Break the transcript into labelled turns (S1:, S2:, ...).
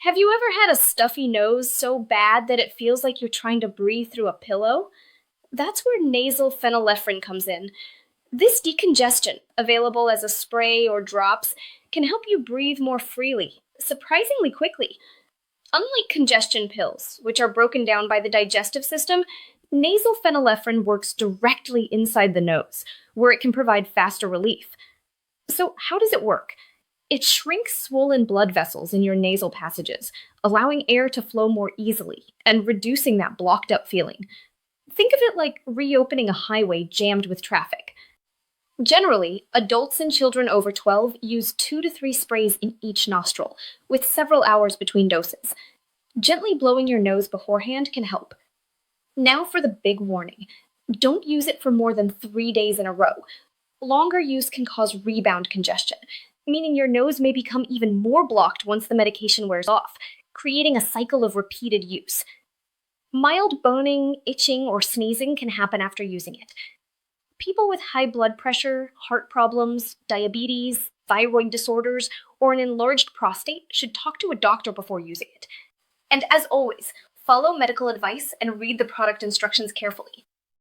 S1: Have you ever had a stuffy nose so bad that it feels like you're trying to breathe through a pillow? That's where nasal phenylephrine comes in. This decongestant, available as a spray or drops, can help you breathe more freely, surprisingly quickly. Unlike congestion pills, which are broken down by the digestive system, nasal phenylephrine works directly inside the nose, where it can provide faster relief. So, how does it work? It shrinks swollen blood vessels in your nasal passages, allowing air to flow more easily and reducing that blocked up feeling. Think of it like reopening a highway jammed with traffic. Generally, adults and children over 12 use 2 to 3 sprays in each nostril, with several hours between doses. Gently blowing your nose beforehand can help. Now for the big warning: don't use it for more than 3 days in a row. Longer use can cause rebound congestion, meaning your nose may become even more blocked once the medication wears off, creating a cycle of repeated use. Mild burning, itching, or sneezing can happen after using it. People with high blood pressure, heart problems, diabetes, thyroid disorders, or an enlarged prostate should talk to a doctor before using it. And as always, follow medical advice and read the product instructions carefully.